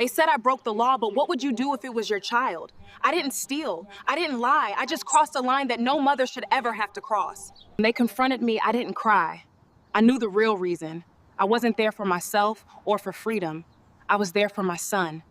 They said I broke the law, but what would you do if it was your child? I didn't steal. I didn't lie. I just crossed a line that no mother should ever have to cross. When they confronted me, I didn't cry. I knew the real reason. I wasn't there for myself or for freedom. I was there for my son.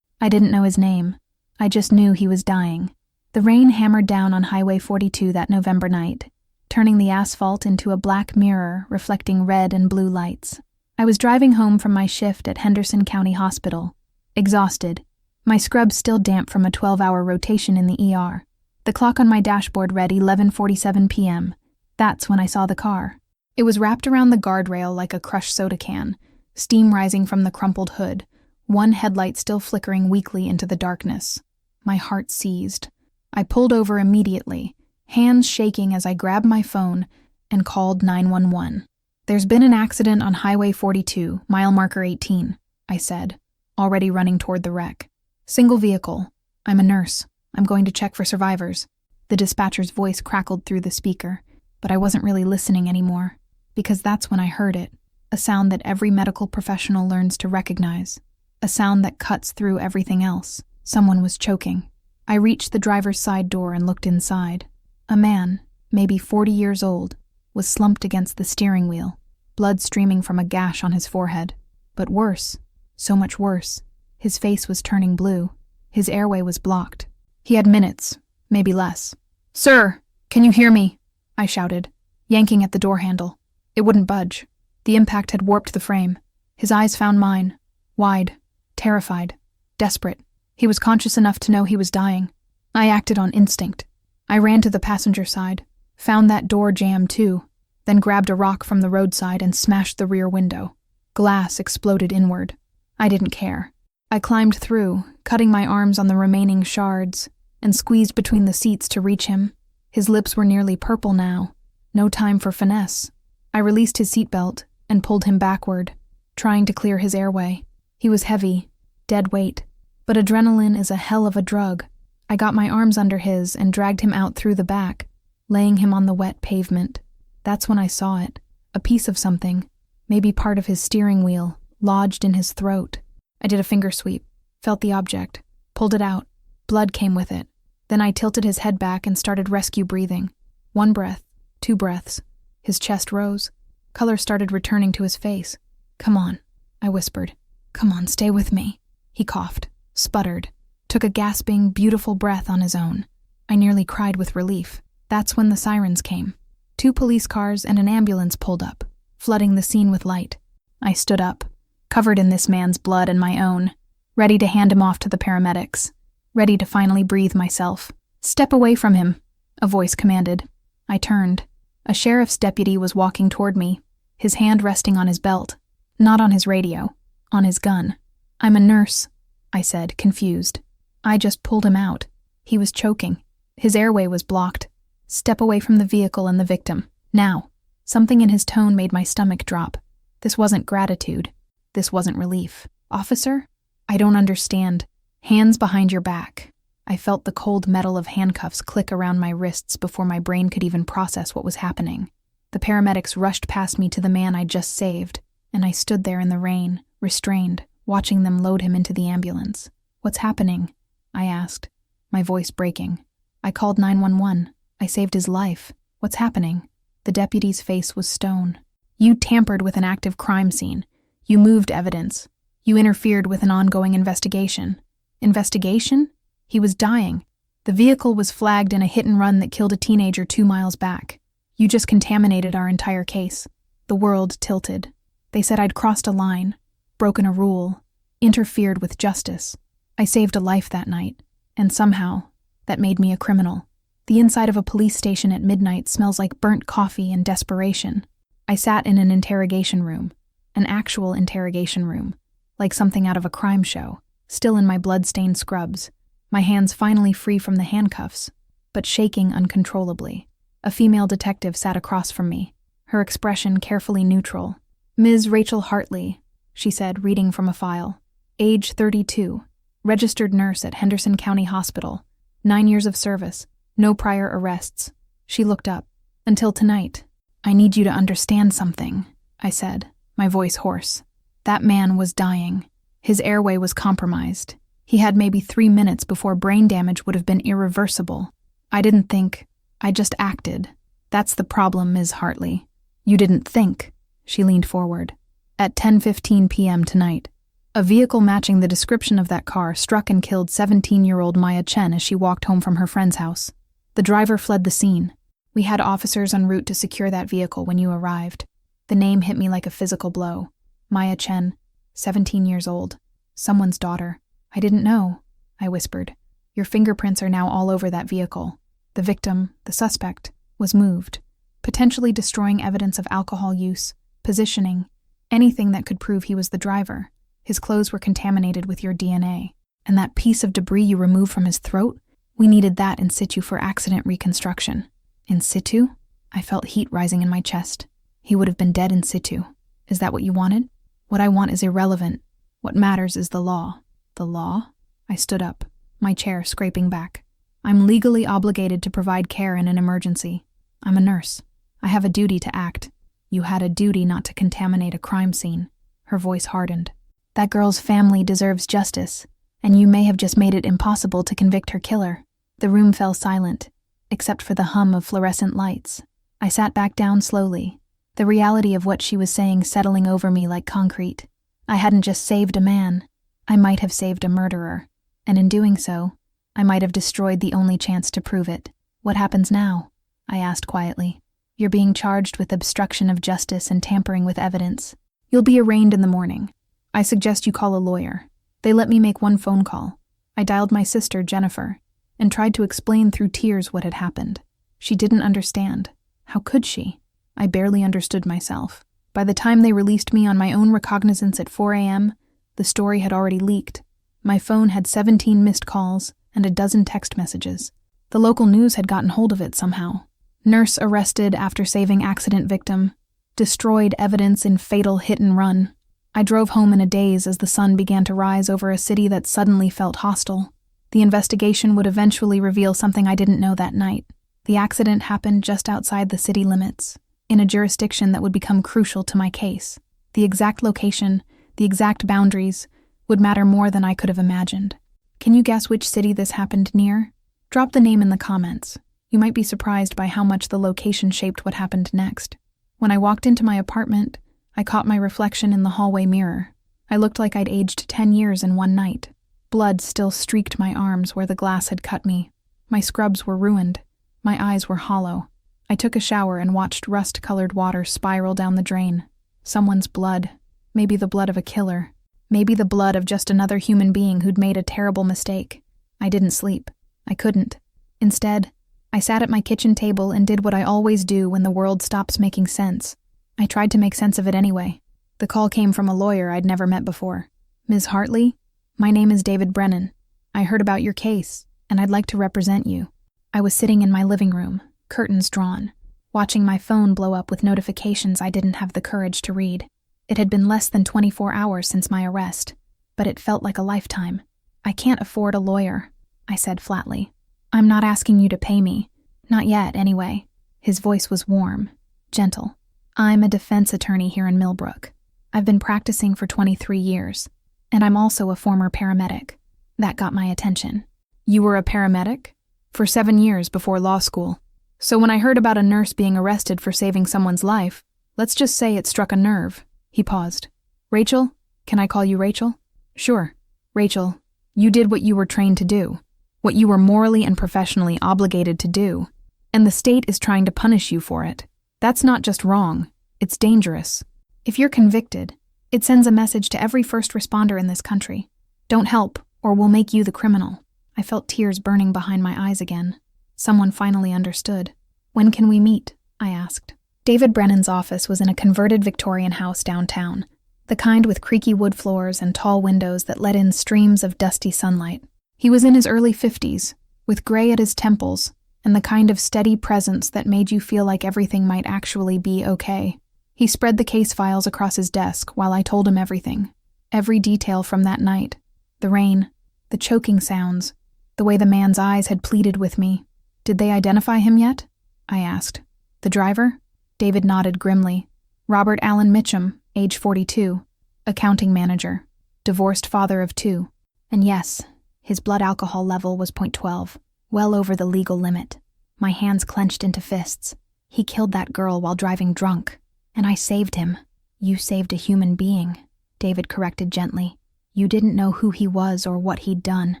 I didn't know his name. I just knew he was dying. The rain hammered down on Highway 42 that November night, turning the asphalt into a black mirror reflecting red and blue lights. I was driving home from my shift at Henderson County Hospital, exhausted, my scrubs still damp from a 12-hour rotation in the ER. The clock on my dashboard read 11:47 p.m. That's when I saw the car. It was wrapped around the guardrail like a crushed soda can, steam rising from the crumpled hood, one headlight still flickering weakly into the darkness. My heart seized. I pulled over immediately, hands shaking as I grabbed my phone and called 911. "There's been an accident on Highway 42, mile marker 18, I said, already running toward the wreck. "Single vehicle. I'm a nurse. I'm going to check for survivors." The dispatcher's voice crackled through the speaker, but I wasn't really listening anymore, because that's when I heard it, a sound that every medical professional learns to recognize. A sound that cuts through everything else. Someone was choking. I reached the driver's side door and looked inside. A man, maybe 40 years old, was slumped against the steering wheel, blood streaming from a gash on his forehead. But worse, so much worse, his face was turning blue. His airway was blocked. He had minutes, maybe less. "Sir, can you hear me?" I shouted, yanking at the door handle. It wouldn't budge. The impact had warped the frame. His eyes found mine, wide, terrified, desperate. He was conscious enough to know he was dying. I acted on instinct. I ran to the passenger side, found that door jammed too, then grabbed a rock from the roadside and smashed the rear window. Glass exploded inward. I didn't care. I climbed through, cutting my arms on the remaining shards, and squeezed between the seats to reach him. His lips were nearly purple now. No time for finesse. I released his seatbelt and pulled him backward, trying to clear his airway. He was heavy, dead weight, but adrenaline is a hell of a drug. I got my arms under his and dragged him out through the back, laying him on the wet pavement. That's when I saw it, a piece of something, maybe part of his steering wheel, lodged in his throat. I did a finger sweep, felt the object, pulled it out. Blood came with it. Then I tilted his head back and started rescue breathing. 1 breath, 2 breaths. His chest rose. Color started returning to his face. "Come on," I whispered. "Come on, stay with me." He coughed, sputtered, took a gasping, beautiful breath on his own. I nearly cried with relief. That's when the sirens came. 2 police cars and an ambulance pulled up, flooding the scene with light. I stood up, covered in this man's blood and my own, ready to hand him off to the paramedics, ready to finally breathe myself. "Step away from him," a voice commanded. I turned. A sheriff's deputy was walking toward me, his hand resting on his belt, not on his radio, on his gun. "I'm a nurse," I said, confused. "I just pulled him out. He was choking. His airway was blocked. Step away from the vehicle and the victim. Now." Something in his tone made my stomach drop. This wasn't gratitude. This wasn't relief. "Officer? I don't understand. Hands behind your back." I felt the cold metal of handcuffs click around my wrists before my brain could even process what was happening. The paramedics rushed past me to the man I just saved, and I stood there in the rain, restrained, watching them load him into the ambulance. "What's happening?" I asked, my voice breaking. "I called 911. I saved his life. What's happening?" The deputy's face was stone. "You tampered with an active crime scene. You moved evidence. You interfered with an ongoing investigation." "Investigation?" He was dying. The vehicle was flagged in a hit-and-run that killed a teenager 2 miles back. "You just contaminated our entire case." The world tilted. They said I'd crossed a line, broken a rule, interfered with justice. I saved a life that night, and somehow, that made me a criminal. The inside of a police station at midnight smells like burnt coffee and desperation. I sat in an interrogation room, an actual interrogation room, like something out of a crime show, still in my blood-stained scrubs, my hands finally free from the handcuffs, but shaking uncontrollably. A female detective sat across from me, her expression carefully neutral. "Ms. Rachel Hartley," she said, reading from a file. "Age 32, registered nurse at Henderson County Hospital, 9 years of service, no prior arrests." She looked up. Until tonight. I need you to understand something, I said, my voice hoarse. That man was dying. His airway was compromised. He had maybe 3 minutes before brain damage would have been irreversible. I didn't think. I just acted. That's the problem, Ms. Hartley. You didn't think. She leaned forward. At 10:15 p.m. tonight, a vehicle matching the description of that car struck and killed 17-year-old Maya Chen as she walked home from her friend's house. The driver fled the scene. We had officers en route to secure that vehicle when you arrived. The name hit me like a physical blow. Maya Chen, 17 years old. Someone's daughter. I didn't know, I whispered. Your fingerprints are now all over that vehicle. The victim, the suspect, was moved, potentially destroying evidence of alcohol use, positioning, anything that could prove he was the driver. His clothes were contaminated with your DNA. And that piece of debris you removed from his throat? We needed that in situ for accident reconstruction. In situ? I felt heat rising in my chest. He would have been dead in situ. Is that what you wanted? What I want is irrelevant. What matters is the law. The law? I stood up, my chair scraping back. I'm legally obligated to provide care in an emergency. I'm a nurse. I have a duty to act. You had a duty not to contaminate a crime scene. Her voice hardened. That girl's family deserves justice, and you may have just made it impossible to convict her killer. The room fell silent, except for the hum of fluorescent lights. I sat back down slowly, the reality of what she was saying settling over me like concrete. I hadn't just saved a man. I might have saved a murderer, and in doing so, I might have destroyed the only chance to prove it. What happens now? I asked quietly. You're being charged with obstruction of justice and tampering with evidence. You'll be arraigned in the morning. I suggest you call a lawyer. They let me make one phone call. I dialed my sister, Jennifer, and tried to explain through tears what had happened. She didn't understand. How could she? I barely understood myself. By the time they released me on my own recognizance at 4 a.m., the story had already leaked. My phone had 17 missed calls and a dozen text messages. The local news had gotten hold of it somehow. Nurse arrested after saving accident victim. Destroyed evidence in fatal hit and run. I drove home in a daze as the sun began to rise over a city that suddenly felt hostile. The investigation would eventually reveal something I didn't know that night. The accident happened just outside the city limits, in a jurisdiction that would become crucial to my case. The exact location, the exact boundaries, would matter more than I could have imagined. Can you guess which city this happened near? Drop the name in the comments. You might be surprised by how much the location shaped what happened next. When I walked into my apartment, I caught my reflection in the hallway mirror. I looked like I'd aged 10 years in one night. Blood still streaked my arms where the glass had cut me. My scrubs were ruined. My eyes were hollow. I took a shower and watched rust-colored water spiral down the drain. Someone's blood. Maybe the blood of a killer. Maybe the blood of just another human being who'd made a terrible mistake. I didn't sleep. I couldn't. Instead, I sat at my kitchen table and did what I always do when the world stops making sense. I tried to make sense of it anyway. The call came from a lawyer I'd never met before. Ms. Hartley? My name is David Brennan. I heard about your case, and I'd like to represent you. I was sitting in my living room, curtains drawn, watching my phone blow up with notifications I didn't have the courage to read. It had been less than 24 hours since my arrest, but it felt like a lifetime. I can't afford a lawyer, I said flatly. I'm not asking you to pay me. Not yet, anyway. His voice was warm, gentle. I'm a defense attorney here in Millbrook. I've been practicing for 23 years, and I'm also a former paramedic. That got my attention. You were a paramedic? For 7 years before law school. So when I heard about a nurse being arrested for saving someone's life, let's just say it struck a nerve. He paused. Rachel? Can I call you Rachel? Sure. Rachel, you did what you were trained to do, what you were morally and professionally obligated to do, and the state is trying to punish you for it. That's not just wrong, it's dangerous. If you're convicted, it sends a message to every first responder in this country. Don't help, or we'll make you the criminal. I felt tears burning behind my eyes again. Someone finally understood. When can we meet? I asked. David Brennan's office was in a converted Victorian house downtown, the kind with creaky wood floors and tall windows that let in streams of dusty sunlight. He was in his early 50s, with gray at his temples, and the kind of steady presence that made you feel like everything might actually be okay. He spread the case files across his desk while I told him everything. Every detail from that night. The rain, the choking sounds, the way the man's eyes had pleaded with me. Did they identify him yet? I asked. The driver? David nodded grimly. Robert Allen Mitchum, age 42, accounting manager, divorced father of 2. And yes, his blood alcohol level was .12, well over the legal limit. My hands clenched into fists. He killed that girl while driving drunk, and I saved him. You saved a human being, David corrected gently. You didn't know who he was or what he'd done.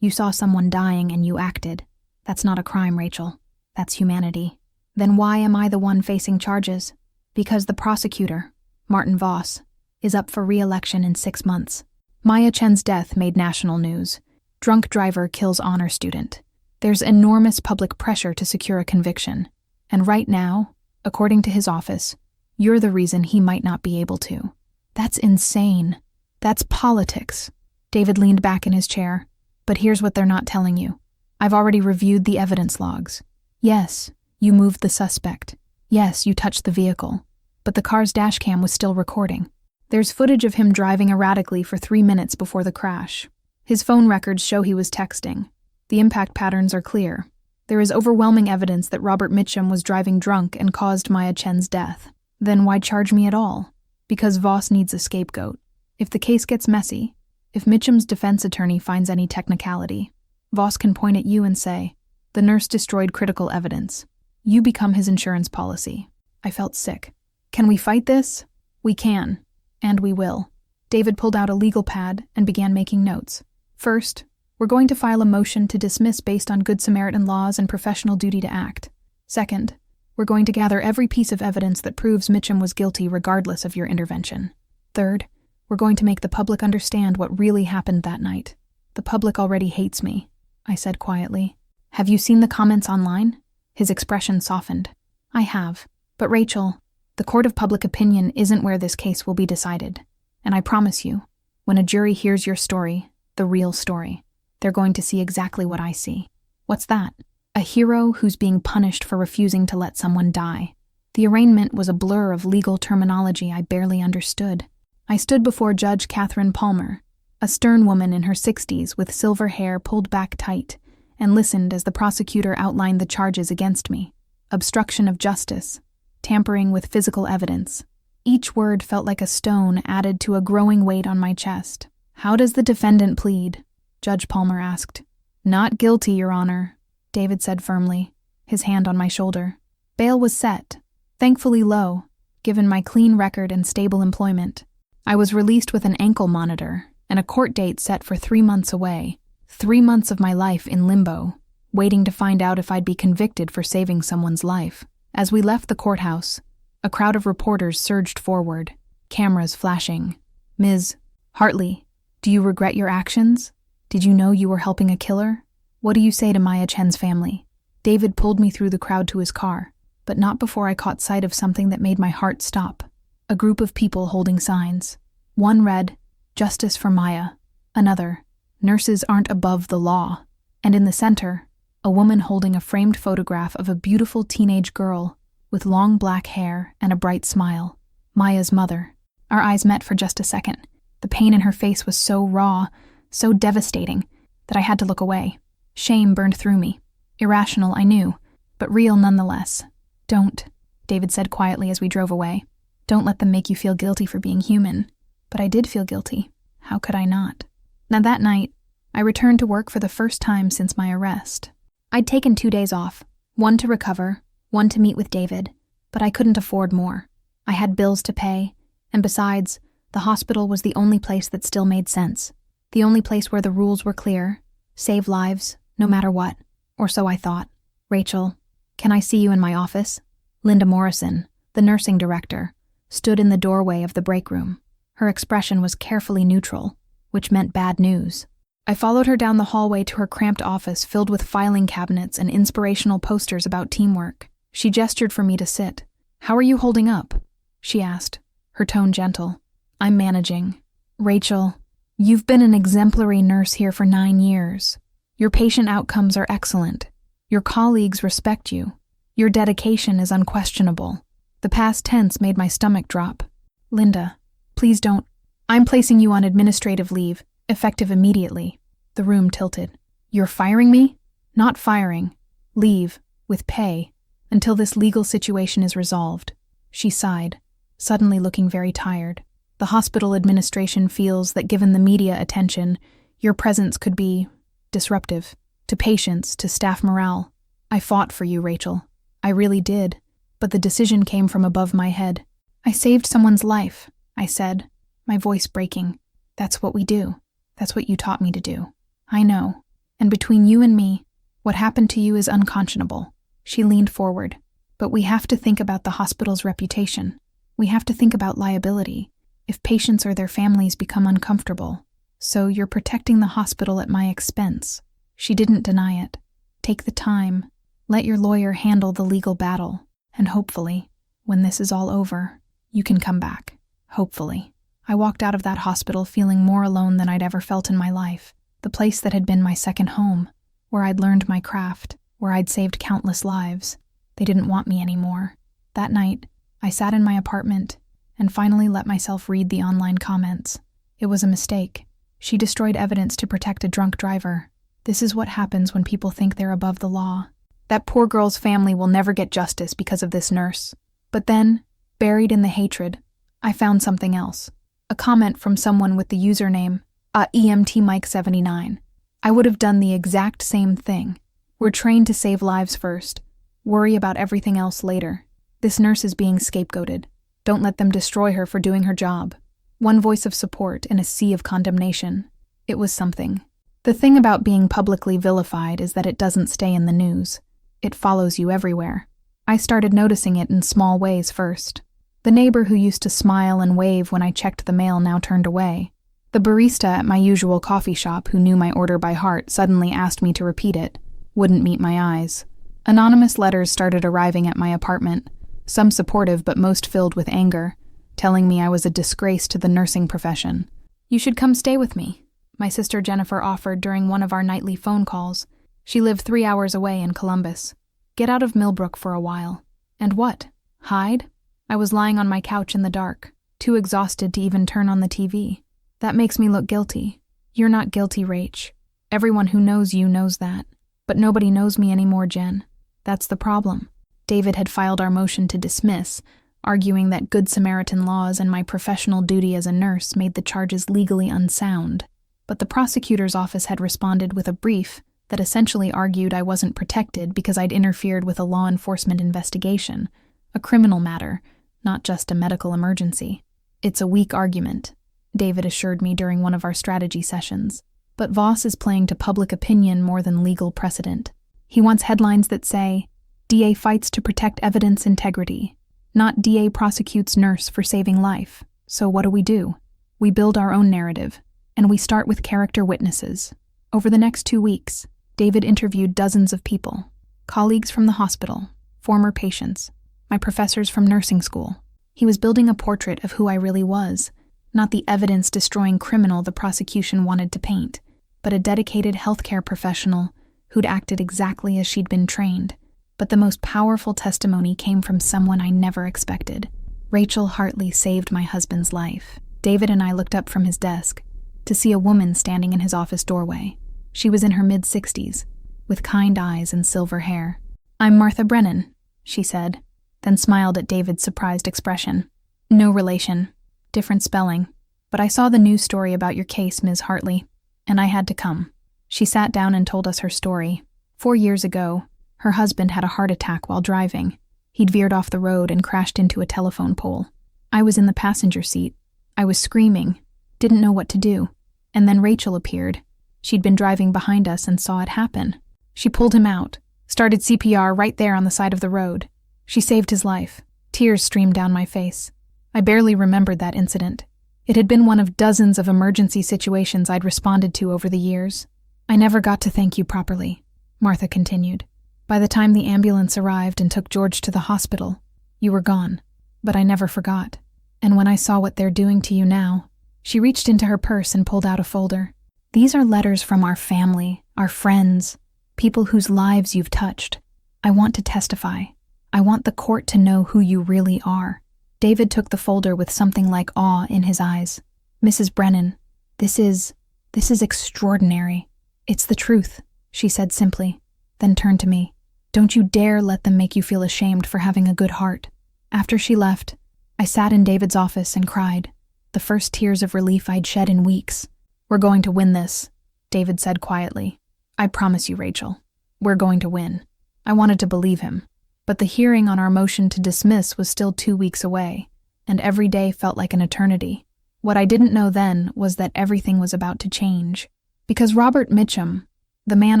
You saw someone dying and you acted. That's not a crime, Rachel. That's humanity. Then why am I the one facing charges? Because the prosecutor, Martin Voss, is up for re-election in 6 months. Maya Chen's death made national news. Drunk driver kills honor student. There's enormous public pressure to secure a conviction. And right now, according to his office, you're the reason he might not be able to. That's insane. That's politics. David leaned back in his chair. But here's what they're not telling you. I've already reviewed the evidence logs. Yes, you moved the suspect. Yes, you touched the vehicle. But the car's dashcam was still recording. There's footage of him driving erratically for 3 minutes before the crash. His phone records show he was texting. The impact patterns are clear. There is overwhelming evidence that Robert Mitchum was driving drunk and caused Maya Chen's death. Then why charge me at all? Because Voss needs a scapegoat. If the case gets messy, if Mitchum's defense attorney finds any technicality, Voss can point at you and say, the nurse destroyed critical evidence. You become his insurance policy. I felt sick. Can we fight this? We can. And we will. David pulled out a legal pad and began making notes. First, we're going to file a motion to dismiss based on Good Samaritan laws and professional duty to act. Second, we're going to gather every piece of evidence that proves Mitchum was guilty regardless of your intervention. Third, we're going to make the public understand what really happened that night. The public already hates me, I said quietly. Have you seen the comments online? His expression softened. I have. But Rachel, the court of public opinion isn't where this case will be decided. And I promise you, when a jury hears your story, the real story, they're going to see exactly what I see. What's that? A hero who's being punished for refusing to let someone die. The arraignment was a blur of legal terminology I barely understood. I stood before Judge Catherine Palmer, a stern woman in her 60s with silver hair pulled back tight, and listened as the prosecutor outlined the charges against me. Obstruction of justice, tampering with physical evidence. Each word felt like a stone added to a growing weight on my chest. How does the defendant plead? Judge Palmer asked. Not guilty, Your Honor, David said firmly, his hand on my shoulder. Bail was set, thankfully low, given my clean record and stable employment. I was released with an ankle monitor and a court date set for 3 months away. 3 months of my life in limbo, waiting to find out if I'd be convicted for saving someone's life. As we left the courthouse, a crowd of reporters surged forward, cameras flashing. Ms. Hartley, do you regret your actions? Did you know you were helping a killer? What do you say to Maya Chen's family? David pulled me through the crowd to his car, but not before I caught sight of something that made my heart stop. A group of people holding signs. One read, Justice for Maya. Another, Nurses aren't above the law. And in the center, a woman holding a framed photograph of a beautiful teenage girl with long black hair and a bright smile. Maya's mother. Our eyes met for just a second. The pain in her face was so raw, so devastating, that I had to look away. Shame burned through me. Irrational, I knew, but real nonetheless. Don't, David said quietly as we drove away. Don't let them make you feel guilty for being human. But I did feel guilty. How could I not? Now that night, I returned to work for the first time since my arrest. I'd taken 2 days off, one to recover, one to meet with David, but I couldn't afford more. I had bills to pay, and besides, the hospital was the only place that still made sense. The only place where the rules were clear, save lives, no matter what, or so I thought. Rachel, can I see you in my office? Linda Morrison, the nursing director, stood in the doorway of the break room. Her expression was carefully neutral, which meant bad news. I followed her down the hallway to her cramped office filled with filing cabinets and inspirational posters about teamwork. She gestured for me to sit. How are you holding up? She asked, her tone gentle. I'm managing. Rachel, you've been an exemplary nurse here for 9 years. Your patient outcomes are excellent. Your colleagues respect you. Your dedication is unquestionable. The past tense made my stomach drop. Linda, please don't. I'm placing you on administrative leave, effective immediately. The room tilted. You're firing me? Not firing. Leave, with pay. Until this legal situation is resolved. She sighed, suddenly looking very tired. The hospital administration feels that given the media attention, your presence could be disruptive to patients, to staff morale. I fought for you, Rachel. I really did. But the decision came from above my head. I saved someone's life, I said, my voice breaking. That's what we do. That's what you taught me to do. I know. And between you and me, what happened to you is unconscionable. She leaned forward. But we have to think about the hospital's reputation. We have to think about liability. If patients or their families become uncomfortable. So you're protecting the hospital at my expense. She didn't deny it. Take the time. Let your lawyer handle the legal battle. And hopefully, when this is all over, you can come back. Hopefully. I walked out of that hospital feeling more alone than I'd ever felt in my life. The place that had been my second home, where I'd learned my craft, where I'd saved countless lives. They didn't want me anymore. That night, I sat in my apartment and finally let myself read the online comments. It was a mistake. She destroyed evidence to protect a drunk driver. This is what happens when people think they're above the law. That poor girl's family will never get justice because of this nurse. But then, buried in the hatred, I found something else. A comment from someone with the username, EMTMike79. I would have done the exact same thing. We're trained to save lives first. Worry about everything else later. This nurse is being scapegoated. Don't let them destroy her for doing her job. One voice of support in a sea of condemnation. It was something. The thing about being publicly vilified is that it doesn't stay in the news. It follows you everywhere. I started noticing it in small ways first. The neighbor who used to smile and wave when I checked the mail now turned away. The barista at my usual coffee shop who knew my order by heart suddenly asked me to repeat it. Wouldn't meet my eyes. Anonymous letters started arriving at my apartment, some supportive but most filled with anger, telling me I was a disgrace to the nursing profession. You should come stay with me, my sister Jennifer offered during one of our nightly phone calls. She lived 3 hours away in Columbus. Get out of Millbrook for a while. And what? Hide? I was lying on my couch in the dark, too exhausted to even turn on the TV. That makes me look guilty. You're not guilty, Rach. Everyone who knows you knows that. But nobody knows me anymore, Jen. That's the problem. David had filed our motion to dismiss, arguing that Good Samaritan laws and my professional duty as a nurse made the charges legally unsound. But the prosecutor's office had responded with a brief that essentially argued I wasn't protected because I'd interfered with a law enforcement investigation, a criminal matter, not just a medical emergency. It's a weak argument, David assured me during one of our strategy sessions. But Voss is playing to public opinion more than legal precedent. He wants headlines that say, DA fights to protect evidence integrity, not DA prosecutes nurse for saving life. So what do? We build our own narrative, and we start with character witnesses. Over the next 2 weeks, David interviewed dozens of people, colleagues from the hospital, former patients, my professors from nursing school. He was building a portrait of who I really was, not the evidence-destroying criminal the prosecution wanted to paint, but a dedicated healthcare professional who'd acted exactly as she'd been trained. But the most powerful testimony came from someone I never expected. Rachel Hartley saved my husband's life. David and I looked up from his desk to see a woman standing in his office doorway. She was in her mid-60s, with kind eyes and silver hair. I'm Martha Brennan, she said, then smiled at David's surprised expression. No relation, different spelling, but I saw the news story about your case, Ms. Hartley, and I had to come. She sat down and told us her story. 4 years ago, her husband had a heart attack while driving. He'd veered off the road and crashed into a telephone pole. I was in the passenger seat. I was screaming, didn't know what to do. And then Rachel appeared. She'd been driving behind us and saw it happen. She pulled him out, started CPR right there on the side of the road. She saved his life. Tears streamed down my face. I barely remembered that incident. It had been one of dozens of emergency situations I'd responded to over the years. I never got to thank you properly, Martha continued. By the time the ambulance arrived and took George to the hospital, you were gone. But I never forgot. And when I saw what they're doing to you now, she reached into her purse and pulled out a folder. These are letters from our family, our friends, people whose lives you've touched. I want to testify. I want the court to know who you really are. David took the folder with something like awe in his eyes. Mrs. Brennan, this is extraordinary. It's the truth, she said simply, then turned to me. Don't you dare let them make you feel ashamed for having a good heart. After she left, I sat in David's office and cried, the first tears of relief I'd shed in weeks. We're going to win this, David said quietly. I promise you, Rachel. We're going to win. I wanted to believe him, but the hearing on our motion to dismiss was still 2 weeks away, and every day felt like an eternity. What I didn't know then was that everything was about to change, because Robert Mitchum, the man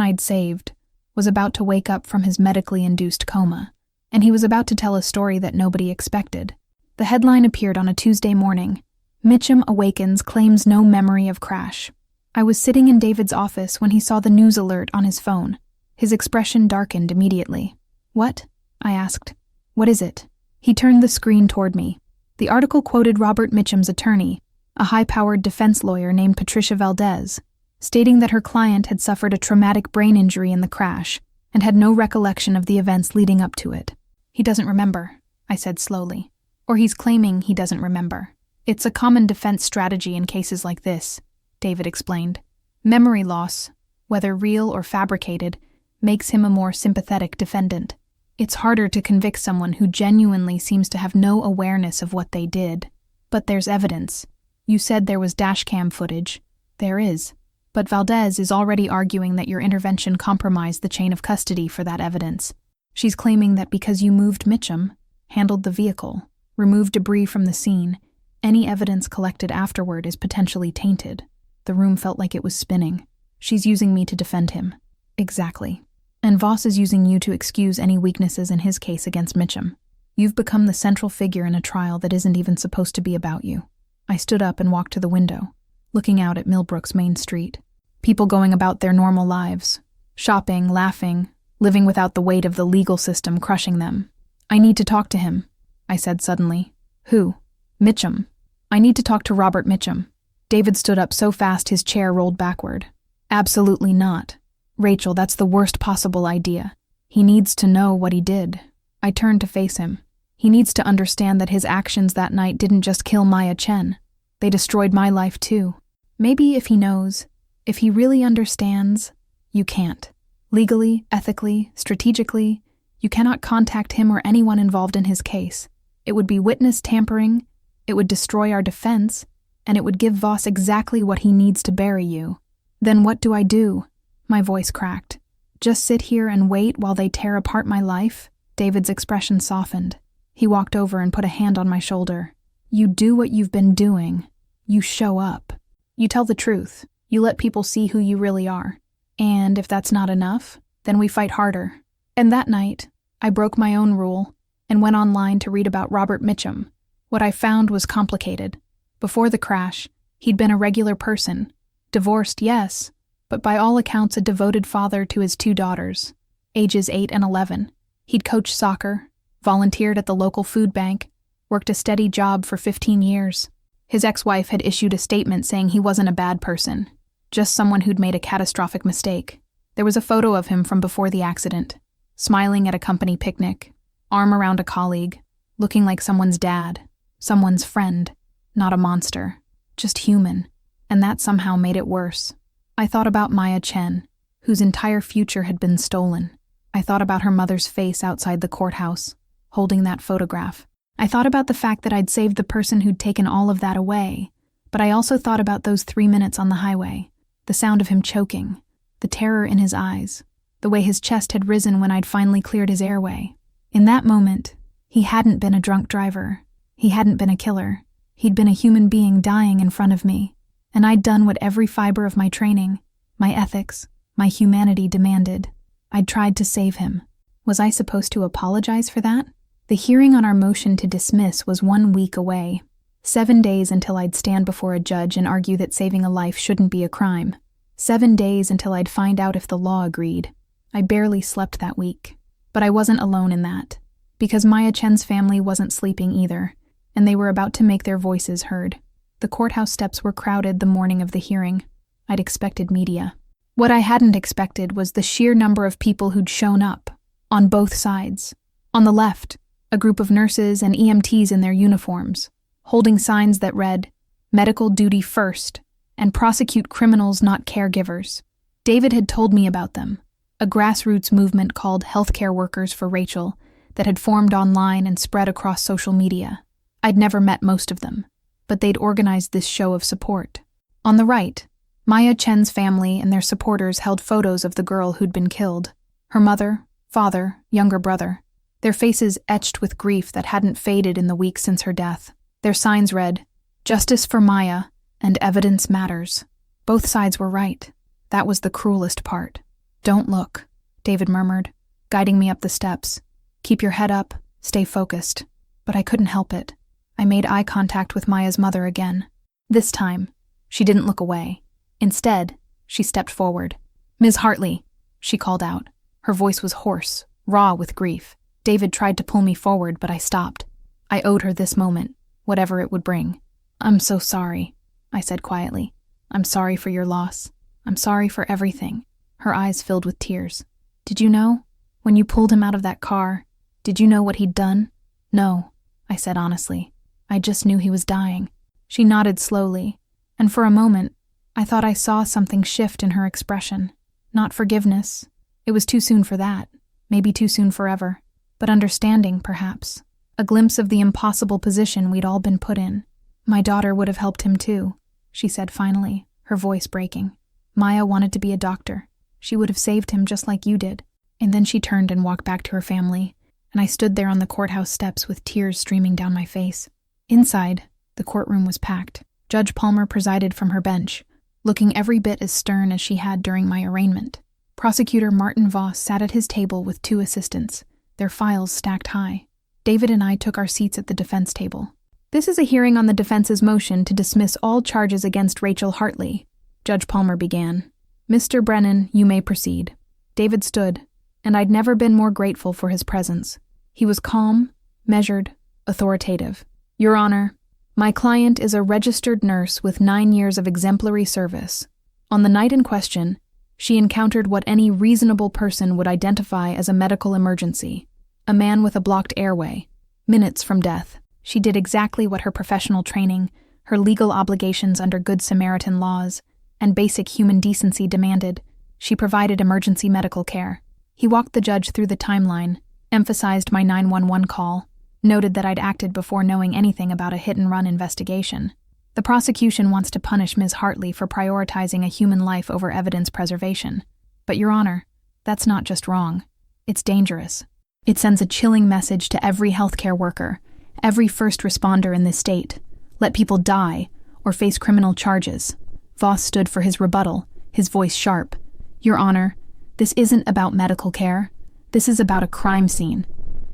I'd saved, was about to wake up from his medically induced coma, and he was about to tell a story that nobody expected. The headline appeared on a Tuesday morning: Mitchum awakens, claims no memory of crash. I was sitting in David's office when he saw the news alert on his phone. His expression darkened immediately. What? I asked. What is it? He turned the screen toward me. The article quoted Robert Mitchum's attorney, a high-powered defense lawyer named Patricia Valdez, stating that her client had suffered a traumatic brain injury in the crash and had no recollection of the events leading up to it. He doesn't remember, I said slowly. Or he's claiming he doesn't remember. It's a common defense strategy in cases like this, David explained. Memory loss, whether real or fabricated, makes him a more sympathetic defendant. It's harder to convict someone who genuinely seems to have no awareness of what they did. But there's evidence. You said there was dashcam footage. There is. But Valdez is already arguing that your intervention compromised the chain of custody for that evidence. She's claiming that because you moved Mitchum, handled the vehicle, removed debris from the scene, any evidence collected afterward is potentially tainted. The room felt like it was spinning. She's using me to defend him. Exactly. And Voss is using you to excuse any weaknesses in his case against Mitchum. You've become the central figure in a trial that isn't even supposed to be about you. I stood up and walked to the window, looking out at Millbrook's main street. People going about their normal lives, shopping, laughing, living without the weight of the legal system crushing them. I need to talk to him, I said suddenly. Who? Mitchum. I need to talk to Robert Mitchum. David stood up so fast his chair rolled backward. Absolutely not. Rachel, that's the worst possible idea. He needs to know what he did. I turned to face him. He needs to understand that his actions that night didn't just kill Maya Chen. They destroyed my life too. Maybe if he knows, if he really understands, you can't. Legally, ethically, strategically, you cannot contact him or anyone involved in his case. It would be witness tampering, it would destroy our defense, and it would give Voss exactly what he needs to bury you. Then what do I do? My voice cracked. Just sit here and wait while they tear apart my life? David's expression softened. He walked over and put a hand on my shoulder. You do what you've been doing. You show up. You tell the truth. You let people see who you really are. And if that's not enough, then we fight harder. And that night, I broke my own rule and went online to read about Robert Mitchum. What I found was complicated. Before the crash, he'd been a regular person. Divorced, yes, but by all accounts a devoted father to his 2 daughters, ages 8 and 11. He'd coached soccer, volunteered at the local food bank, worked a steady job for 15 years. His ex-wife had issued a statement saying he wasn't a bad person, just someone who'd made a catastrophic mistake. There was a photo of him from before the accident, smiling at a company picnic, arm around a colleague, looking like someone's dad, someone's friend, not a monster, just human, and that somehow made it worse. I thought about Maya Chen, whose entire future had been stolen. I thought about her mother's face outside the courthouse, holding that photograph. I thought about the fact that I'd saved the person who'd taken all of that away, but I also thought about those 3 minutes on the highway, the sound of him choking, the terror in his eyes, the way his chest had risen when I'd finally cleared his airway. In that moment, he hadn't been a drunk driver. He hadn't been a killer. He'd been a human being dying in front of me, and I'd done what every fiber of my training, my ethics, my humanity demanded. I'd tried to save him. Was I supposed to apologize for that? The hearing on our motion to dismiss was 1 week away. 7 days until I'd stand before a judge and argue that saving a life shouldn't be a crime. 7 days until I'd find out if the law agreed. I barely slept that week. But I wasn't alone in that, because Maya Chen's family wasn't sleeping either, and they were about to make their voices heard. The courthouse steps were crowded the morning of the hearing. I'd expected media. What I hadn't expected was the sheer number of people who'd shown up, on both sides. On the left, a group of nurses and EMTs in their uniforms, holding signs that read, "Medical duty first," and "Prosecute criminals, not caregivers." David had told me about them. a grassroots movement called Healthcare Workers for Rachel that had formed online and spread across social media. I'd never met most of them, but they'd organized this show of support. On the right, Maya Chen's family and their supporters held photos of the girl who'd been killed. Her mother, father, younger brother. Their faces etched with grief that hadn't faded in the weeks since her death. Their signs read, "Justice for Maya," and "Evidence matters." Both sides were right. That was the cruelest part. "Don't look," David murmured, guiding me up the steps. "Keep your head up, stay focused." But I couldn't help it. I made eye contact with Maya's mother again. This time, she didn't look away. Instead, she stepped forward. "Ms. Hartley," she called out. Her voice was hoarse, raw with grief. David tried to pull me forward, but I stopped. I owed her this moment, whatever it would bring. "I'm so sorry," I said quietly. "I'm sorry for your loss. I'm sorry for everything." Her eyes filled with tears. "Did you know? When you pulled him out of that car, did you know what he'd done?" "No," I said honestly. "I just knew he was dying." She nodded slowly, and for a moment, I thought I saw something shift in her expression. Not forgiveness. It was too soon for that. Maybe too soon forever. But understanding, perhaps. A glimpse of the impossible position we'd all been put in. "My daughter would have helped him too," she said finally, her voice breaking. "Maya wanted to be a doctor. She would have saved him just like you did." And then she turned and walked back to her family, and I stood there on the courthouse steps with tears streaming down my face. Inside, the courtroom was packed. Judge Palmer presided from her bench, looking every bit as stern as she had during my arraignment. Prosecutor Martin Voss sat at his table with 2 assistants, their files stacked high. David and I took our seats at the defense table. "This is a hearing on the defense's motion to dismiss all charges against Rachel Hartley," Judge Palmer began. "Mr. Brennan, you may proceed." David stood, and I'd never been more grateful for his presence. He was calm, measured, authoritative. "Your Honor, my client is a registered nurse with 9 years of exemplary service. On the night in question, she encountered what any reasonable person would identify as a medical emergency. A man with a blocked airway. Minutes from death. She did exactly what her professional training, her legal obligations under Good Samaritan laws, and basic human decency demanded. She provided emergency medical care. He walked the judge through the timeline, emphasized my 911 call, noted that I'd acted before knowing anything about a hit-and-run investigation. The prosecution wants to punish Ms. Hartley for prioritizing a human life over evidence preservation. But, Your Honor, that's not just wrong. It's dangerous. It sends a chilling message to every healthcare worker, every first responder in this state. Let people die or face criminal charges. Voss stood for his rebuttal, his voice sharp. "Your Honor, this isn't about medical care. This is about a crime scene.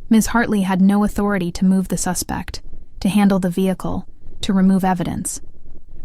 Ms. Hartley had no authority to move the suspect, to handle the vehicle, to remove evidence.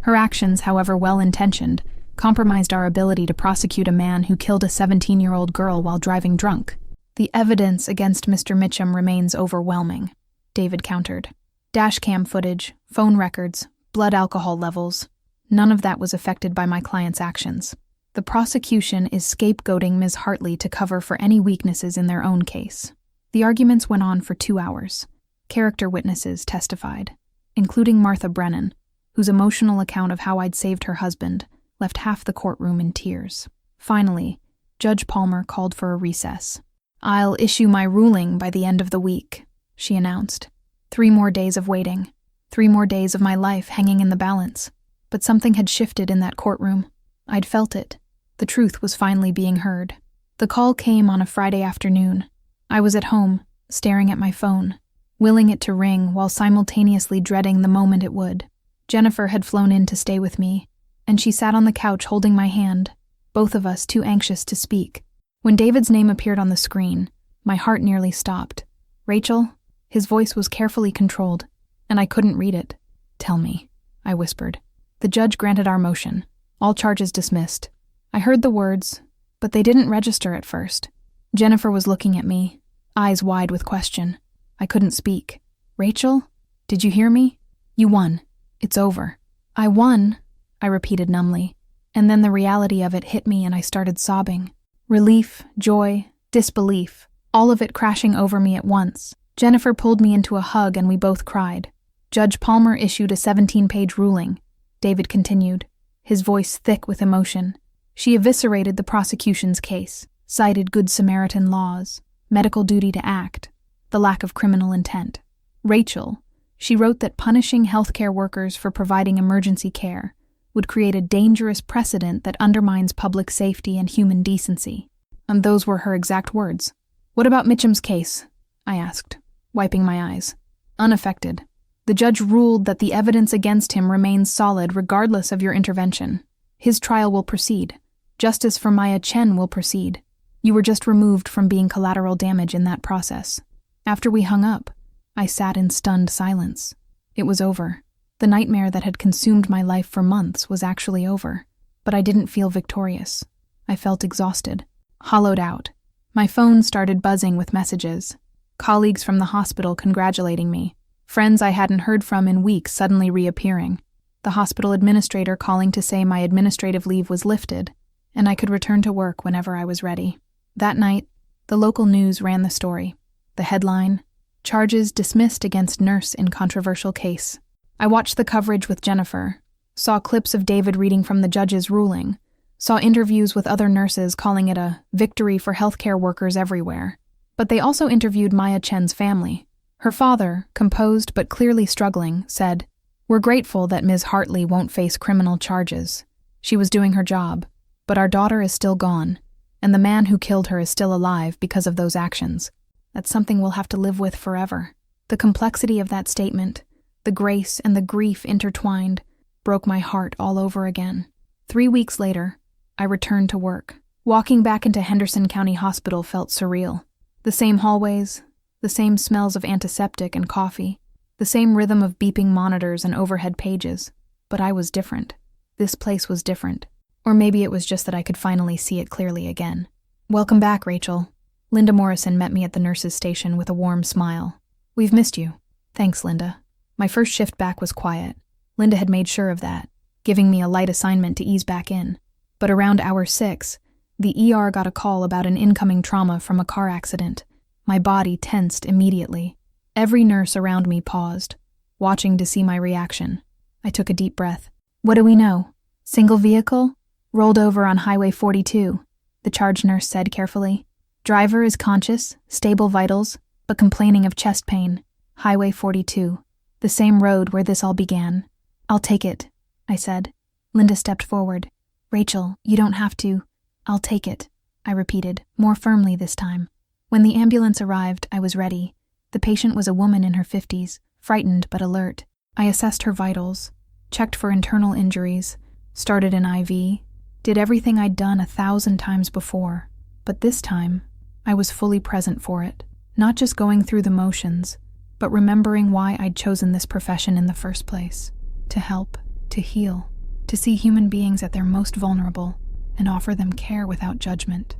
Her actions, however well-intentioned, compromised our ability to prosecute a man who killed a 17-year-old girl while driving drunk. The evidence against Mr. Mitchum remains overwhelming," David countered. "Dashcam footage, phone records, blood alcohol levels, none of that was affected by my client's actions. The prosecution is scapegoating Ms. Hartley to cover for any weaknesses in their own case." The arguments went on for 2 hours. Character witnesses testified, including Martha Brennan, whose emotional account of how I'd saved her husband left half the courtroom in tears. Finally, Judge Palmer called for a recess. "I'll issue my ruling by the end of the week," she announced. 3 more days of waiting, 3 more days of my life hanging in the balance. But something had shifted in that courtroom. I'd felt it. The truth was finally being heard. The call came on a Friday afternoon. I was at home, staring at my phone, willing it to ring while simultaneously dreading the moment it would. Jennifer had flown in to stay with me, and she sat on the couch holding my hand, both of us too anxious to speak. When David's name appeared on the screen, my heart nearly stopped. "Rachel?" His voice was carefully controlled, and I couldn't read it. "Tell me," I whispered. The judge granted our motion. All charges dismissed. I heard the words, but they didn't register at first. Jennifer was looking at me, eyes wide with question. I couldn't speak. "Rachel? Did you hear me? You won. It's over." "I won," I repeated numbly, and then the reality of it hit me and I started sobbing. Relief, joy, disbelief, all of it crashing over me at once. Jennifer pulled me into a hug and we both cried. Judge Palmer issued a 17-page ruling. David continued, his voice thick with emotion. She eviscerated the prosecution's case, cited Good Samaritan laws, medical duty to act, the lack of criminal intent. Rachel, she wrote that punishing healthcare workers for providing emergency care would create a dangerous precedent that undermines public safety and human decency. And those were her exact words. "What about Mitchum's case?" I asked, wiping my eyes. "Unaffected. The judge ruled that the evidence against him remains solid regardless of your intervention. His trial will proceed. Justice for Maya Chen will proceed. You were just removed from being collateral damage in that process." After we hung up, I sat in stunned silence. It was over. The nightmare that had consumed my life for months was actually over. But I didn't feel victorious. I felt exhausted, hollowed out. My phone started buzzing with messages. Colleagues from the hospital congratulating me. Friends I hadn't heard from in weeks suddenly reappearing. The hospital administrator calling to say my administrative leave was lifted, and I could return to work whenever I was ready. That night, the local news ran the story. The headline, "Charges dismissed against nurse in controversial case." I watched the coverage with Jennifer, saw clips of David reading from the judge's ruling, saw interviews with other nurses calling it a victory for healthcare workers everywhere. But they also interviewed Maya Chen's family. Her father, composed but clearly struggling, said, "We're grateful that Ms. Hartley won't face criminal charges. She was doing her job, but our daughter is still gone, and the man who killed her is still alive because of those actions. That's something we'll have to live with forever." The complexity of that statement, the grace and the grief intertwined, broke my heart all over again. 3 weeks later, I returned to work. Walking back into Henderson County Hospital felt surreal. The same hallways, the same smells of antiseptic and coffee, the same rhythm of beeping monitors and overhead pages. But I was different. This place was different. Or maybe it was just that I could finally see it clearly again. "Welcome back, Rachel." Linda Morrison met me at the nurse's station with a warm smile. "We've missed you." "Thanks, Linda." My first shift back was quiet. Linda had made sure of that, giving me a light assignment to ease back in. But around hour 6, the ER got a call about an incoming trauma from a car accident. My body tensed immediately. Every nurse around me paused, watching to see my reaction. I took a deep breath. "What do we know?" "Single vehicle? Rolled over on Highway 42, the charge nurse said carefully. "Driver is conscious, stable vitals, but complaining of chest pain. Highway 42, the same road where this all began." "I'll take it," I said. Linda stepped forward. "Rachel, you don't have to." "I'll take it," I repeated, more firmly this time. When the ambulance arrived, I was ready. The patient was a woman in her 50s, frightened but alert. I assessed her vitals, checked for internal injuries, started an IV, did everything I'd done 1,000 times before. But this time, I was fully present for it. Not just going through the motions, but remembering why I'd chosen this profession in the first place. To help, to heal, to see human beings at their most vulnerable, and offer them care without judgment.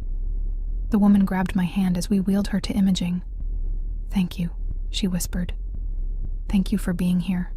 The woman grabbed my hand as we wheeled her to imaging. "Thank you," she whispered. "Thank you for being here."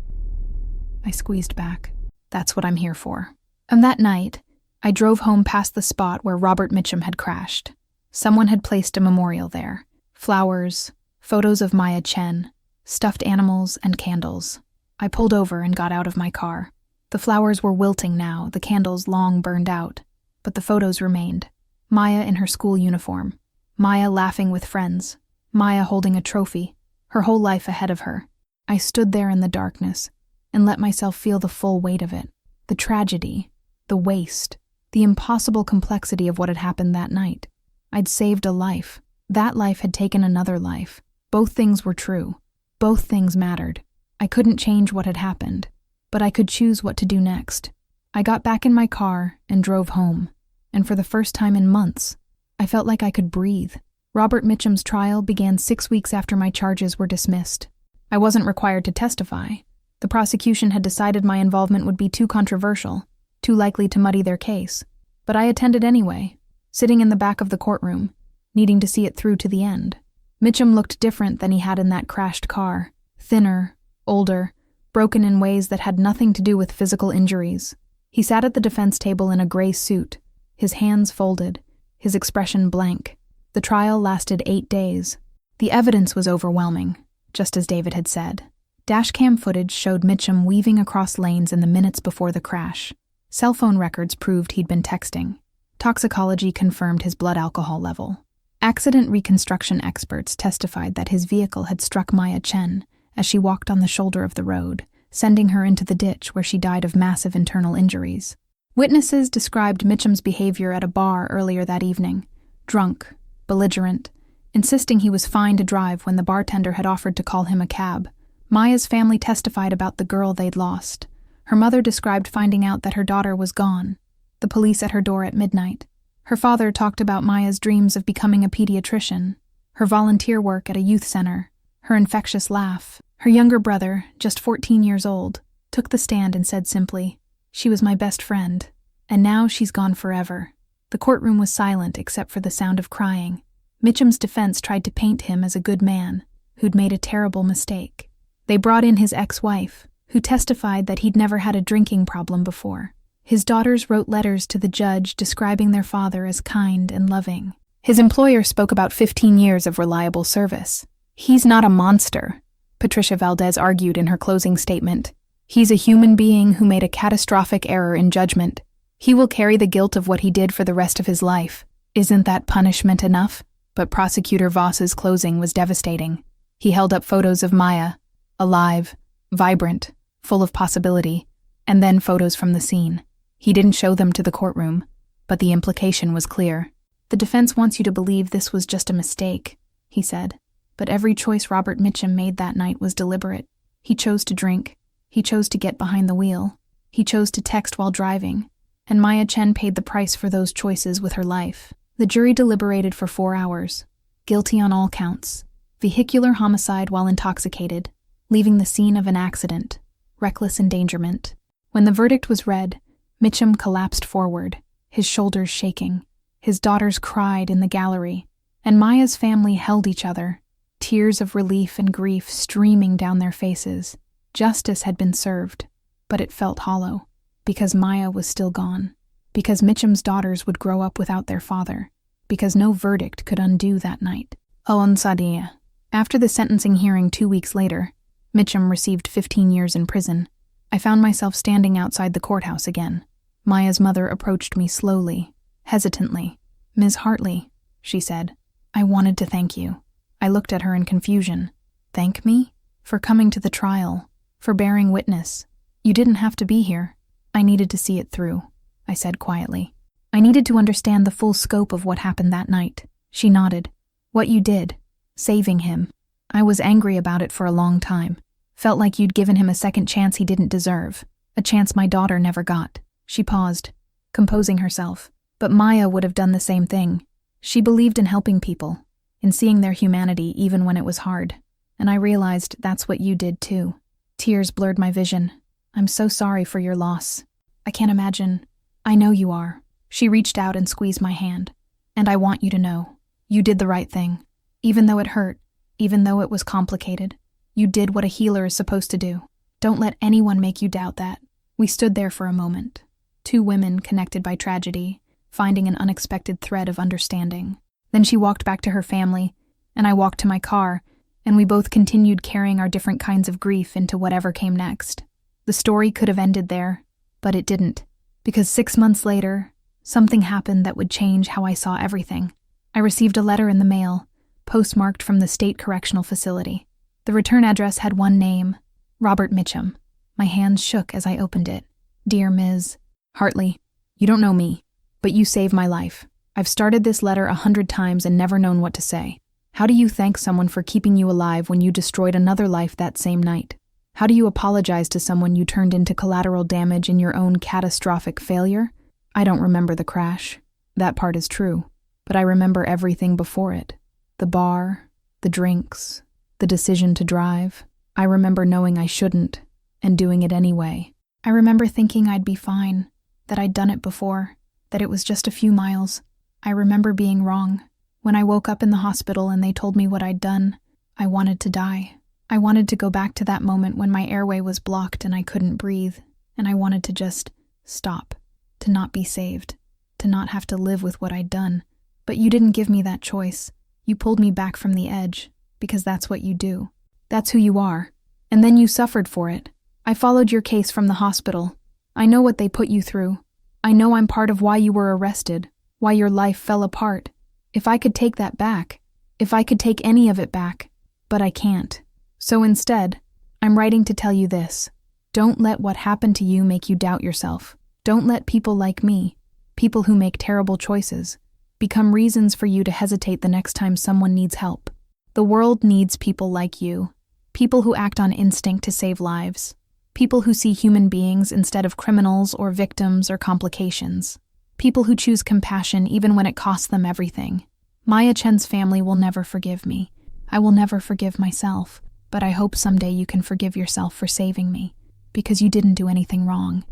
I squeezed back. That's what I'm here for. And that night, I drove home past the spot where Robert Mitchum had crashed. Someone had placed a memorial there. Flowers, photos of Maya Chen, stuffed animals, and candles. I pulled over and got out of my car. The flowers were wilting now, the candles long burned out. But the photos remained. Maya in her school uniform. Maya laughing with friends. Maya holding a trophy, her whole life ahead of her. I stood there in the darkness and let myself feel the full weight of it. The tragedy, the waste, the impossible complexity of what had happened that night. I'd saved a life. That life had taken another life. Both things were true. Both things mattered. I couldn't change what had happened, but I could choose what to do next. I got back in my car and drove home. And for the first time in months, I felt like I could breathe. Robert Mitchum's trial began 6 weeks after my charges were dismissed. I wasn't required to testify. The prosecution had decided my involvement would be too controversial, too likely to muddy their case. But I attended anyway, sitting in the back of the courtroom, needing to see it through to the end. Mitchum looked different than he had in that crashed car. Thinner, older, broken in ways that had nothing to do with physical injuries. He sat at the defense table in a gray suit, his hands folded, his expression blank. The trial lasted 8 days. The evidence was overwhelming, just as David had said. Dashcam footage showed Mitchum weaving across lanes in the minutes before the crash. Cell phone records proved he'd been texting, Toxicology confirmed his blood alcohol level. Accident reconstruction experts testified that his vehicle had struck Maya Chen as she walked on the shoulder of the road, sending her into the ditch where she died of massive internal injuries. Witnesses described Mitchum's behavior at a bar earlier that evening: drunk, belligerent, insisting he was fine to drive when the bartender had offered to call him a cab. Maya's family testified about the girl they'd lost. Her mother described finding out that her daughter was gone, the police at her door at midnight. Her father talked about Maya's dreams of becoming a pediatrician, her volunteer work at a youth center, her infectious laugh. Her younger brother, just 14 years old, took the stand and said simply, "She was my best friend, and now she's gone forever." The courtroom was silent except for the sound of crying. Mitchum's defense tried to paint him as a good man who'd made a terrible mistake. They brought in his ex-wife, who testified that he'd never had a drinking problem before. His daughters wrote letters to the judge describing their father as kind and loving. His employer spoke about 15 years of reliable service. "He's not a monster," Patricia Valdez argued in her closing statement. "He's a human being who made a catastrophic error in judgment. He will carry the guilt of what he did for the rest of his life. Isn't that punishment enough?" But Prosecutor Voss's closing was devastating. He held up photos of Maya, alive, vibrant, full of possibility, and then photos from the scene. He didn't show them to the courtroom, but the implication was clear. "The defense wants you to believe this was just a mistake," he said. "But every choice Robert Mitchum made that night was deliberate. He chose to drink. He chose to get behind the wheel. He chose to text while driving. And Maya Chen paid the price for those choices with her life." The jury deliberated for 4 hours. Guilty on all counts. Vehicular homicide while intoxicated, leaving the scene of an accident. Reckless endangerment. When the verdict was read, Mitchum collapsed forward, his shoulders shaking. His daughters cried in the gallery, and Maya's family held each other, tears of relief and grief streaming down their faces. Justice had been served, but it felt hollow, because Maya was still gone, because Mitchum's daughters would grow up without their father, because no verdict could undo that night. Sadia. After the sentencing hearing 2 weeks later, Mitchum received 15 years in prison. I found myself standing outside the courthouse again. Maya's mother approached me slowly, hesitantly. "Ms. Hartley," she said, "I wanted to thank you." I looked at her in confusion. "Thank me? For coming to the trial, for bearing witness. You didn't have to be here." "I needed to see it through," I said quietly. "I needed to understand the full scope of what happened that night." She nodded. "What you did, saving him. I was angry about it for a long time. Felt like you'd given him a second chance he didn't deserve, a chance my daughter never got." She paused, composing herself. "But Maya would have done the same thing. She believed in helping people, in seeing their humanity even when it was hard. And I realized that's what you did too." Tears blurred my vision. "I'm so sorry for your loss. I can't imagine. I know you are." She reached out and squeezed my hand. "And I want you to know, you did the right thing. Even though it hurt, even though it was complicated, you did what a healer is supposed to do. Don't let anyone make you doubt that." We stood there for a moment, 2 women connected by tragedy, finding an unexpected thread of understanding. Then she walked back to her family, and I walked to my car, and we both continued carrying our different kinds of grief into whatever came next. The story could have ended there, but it didn't, because 6 months later, something happened that would change how I saw everything. I received a letter in the mail, postmarked from the state correctional facility. The return address had one name, Robert Mitchum. My hands shook as I opened it. "Dear Ms. Hartley, you don't know me, but you saved my life. I've started this letter 100 times and never known what to say. How do you thank someone for keeping you alive when you destroyed another life that same night? How do you apologize to someone you turned into collateral damage in your own catastrophic failure? I don't remember the crash. That part is true, but I remember everything before it. The bar, the drinks, the decision to drive. I remember knowing I shouldn't, and doing it anyway. I remember thinking I'd be fine, that I'd done it before, that it was just a few miles. I remember being wrong. When I woke up in the hospital and they told me what I'd done, I wanted to die. I wanted to go back to that moment when my airway was blocked and I couldn't breathe, and I wanted to just stop, to not be saved, to not have to live with what I'd done. But you didn't give me that choice. You pulled me back from the edge, because that's what you do. That's who you are. And then you suffered for it. I followed your case from the hospital. I know what they put you through. I know I'm part of why you were arrested, why your life fell apart. If I could take that back, if I could take any of it back, but I can't. So instead, I'm writing to tell you this. Don't let what happened to you make you doubt yourself. Don't let people like me, people who make terrible choices, become reasons for you to hesitate the next time someone needs help. The world needs people like you, people who act on instinct to save lives, people who see human beings instead of criminals or victims or complications, people who choose compassion even when it costs them everything. Maya Chen's family will never forgive me. I will never forgive myself, but I hope someday you can forgive yourself for saving me, because you didn't do anything wrong.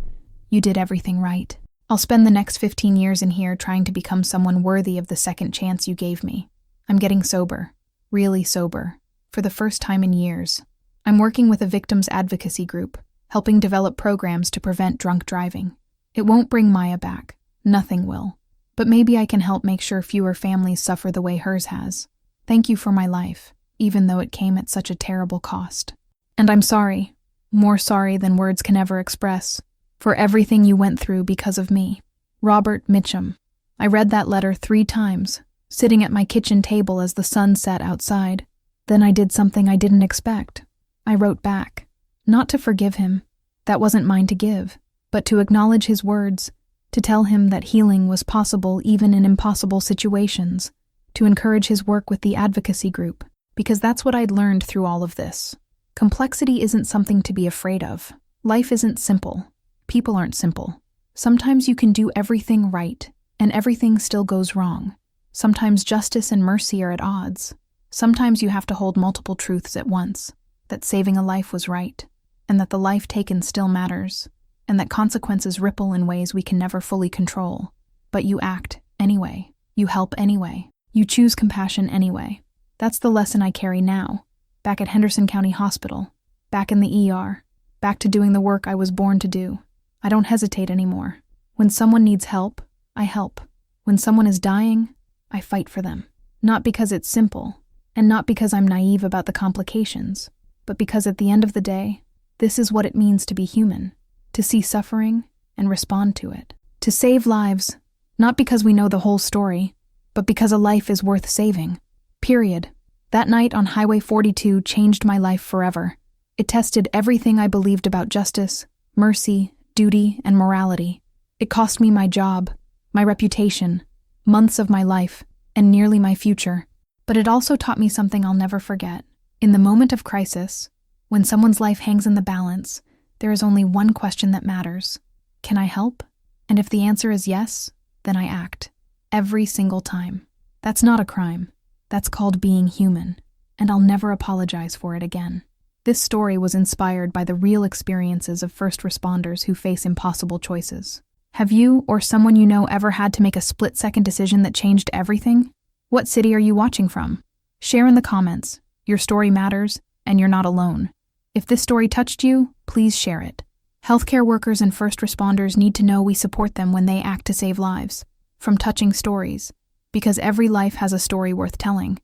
You did everything right. I'll spend the next 15 years in here trying to become someone worthy of the second chance you gave me. I'm getting sober, really sober, for the first time in years. I'm working with a victims advocacy group, helping develop programs to prevent drunk driving. It won't bring Maya back. Nothing will. But maybe I can help make sure fewer families suffer the way hers has. Thank you for my life, even though it came at such a terrible cost. And I'm sorry, more sorry than words can ever express, for everything you went through because of me. Robert Mitchum. I read that letter 3 times, sitting at my kitchen table as the sun set outside. Then I did something I didn't expect. I wrote back. Not to forgive him, that wasn't mine to give, but to acknowledge his words, to tell him that healing was possible even in impossible situations, to encourage his work with the advocacy group, because that's what I'd learned through all of this. Complexity isn't something to be afraid of. Life isn't simple. People aren't simple. Sometimes you can do everything right, and everything still goes wrong. Sometimes justice and mercy are at odds. Sometimes you have to hold multiple truths at once, that saving a life was right, and that the life taken still matters, and that consequences ripple in ways we can never fully control. But you act anyway. You help anyway. You choose compassion anyway. That's the lesson I carry now, back at Henderson County Hospital, back in the ER, back to doing the work I was born to do. I don't hesitate anymore. When someone needs help, I help. When someone is dying, I fight for them. Not because it's simple, and not because I'm naive about the complications, but because at the end of the day, this is what it means to be human. To see suffering and respond to it. To save lives, not because we know the whole story, but because a life is worth saving. Period. That night on Highway 42 changed my life forever. It tested everything I believed about justice, mercy, duty, and morality. It cost me my job, my reputation, months of my life, and nearly my future. But it also taught me something I'll never forget. In the moment of crisis, when someone's life hangs in the balance, there is only one question that matters. Can I help? And if the answer is yes, then I act. Every single time. That's not a crime. That's called being human. And I'll never apologize for it again. This story was inspired by the real experiences of first responders who face impossible choices. Have you or someone you know ever had to make a split-second decision that changed everything? What city are you watching from? Share in the comments. Your story matters, and you're not alone. If this story touched you, please share it. Healthcare workers and first responders need to know we support them when they act to save lives. From touching stories, because every life has a story worth telling.